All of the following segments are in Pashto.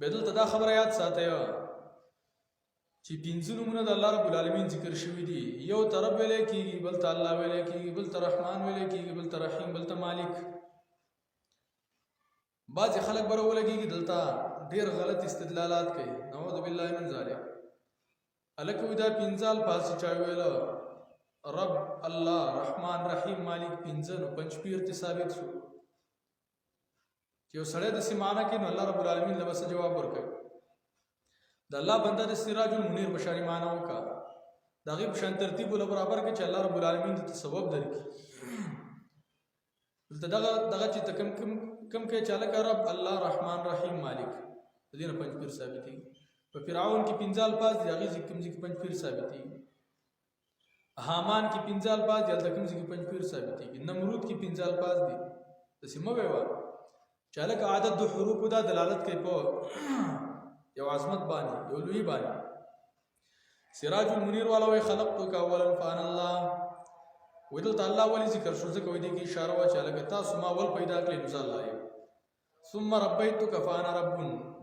بدلته دا خبره یاد ساتئ چې پنځه نومونه د الله رب العالمین ذکر شوي دي. یو ته رب ویلی کېږي، بل ته الله ویلی کېږي، بل ته رحمان ویلی کېږي، بل ته رحیم، بل ته مالک. بعضې خلک به راولګېږي دلته ډېر غلط استدلالات کوي، نعوذ بالله من ذلک. هلکه وایي دا پنځه الفاظ چې چا ویله رب، الله، رحمان، رحیم، مالک پنځه، نو پنځپیر ته ثابت شو. چې یو سړی داسې معنی کوي نو الله رب العالمین له به څه جواب ورکوي؟ د الله بنده د سراج المنیر بشاري معنی وکړه، د هغې په شان ترتیب له برابر کړي چې الله رب العالمین ته ثواب درکړي. دلته دغه چې ته کم کوي چې هلکه رب، الله، رحمان، رحیم، مالک، د دې نه پنځپیر ثابتېږي. په فرعون کې پنځه الفاظ دي، هغې ځای کوم ځای کې پنځپیر ثابتېږي. حامان کې پنځه الفاظ دي، هلته کوم ځای کې پنځپیر ثابتېږي. نمرود کې پنځه الفاظ دي. داسې مه ویوه چې هلکه عدد د حروفو دا دلالت کوي په یو عظمت باندې، یو لوی باندې. سراج المنیر والا وایي خلقتک اولا فانا الله. وایي دلته الله ولې ذکر شو؟ ځکه وایي دې کې اشاره وه چې هلکه تاسو ما اول پیدا کړئ نو زه الله یم. ثم ربیتک فانا رب،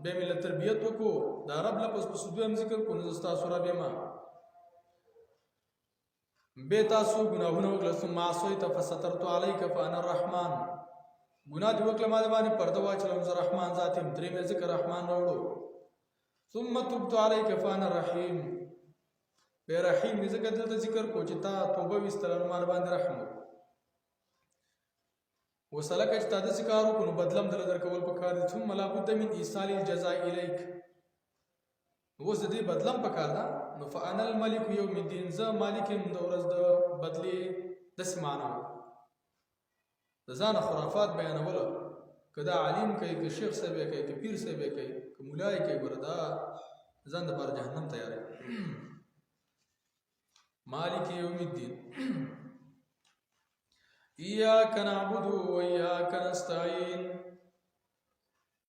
بیا مې له تربیت وکړو، دا رب لفظ په دویم ذکر کړو نو زه ستاسو رب یم. بیا تاسو ګناهونه وکړل، ثم عصیت فسترت علیک فانا الرحمن، ګناه دې وکړه ما د باندې پرده واچوم، زه رحمان ذات یم. درې مې ذکر رحمان راوړو. ثم تبت علیک فانا الرحیم، بیا رحیم مې ځکه دلته ذکر کو چې تا توبه ویستله نو ما باندې رحم وکړو. اوس هلکه چې تا داسې کار وکړو نو بدله هم دله درکول پکار دي. ثم لابد من ایصال الجزاء الیک، اوس د دې بدله هم پکار ده. نو فانا الملک یوم الدین، زه مالک یم د ورځ د بدلې. داسې معنی وکړو. د ځانه خرافات بیانوله، که دا عالم کوي، که شیخ صاحب یې کوي، که پیر صاحب یې کوي، که ملا یې کوي، ګوره دا ځان دپاره جهنم تیاروي. مالک یوم الدین. ایاک نعبد و ایاک نستعین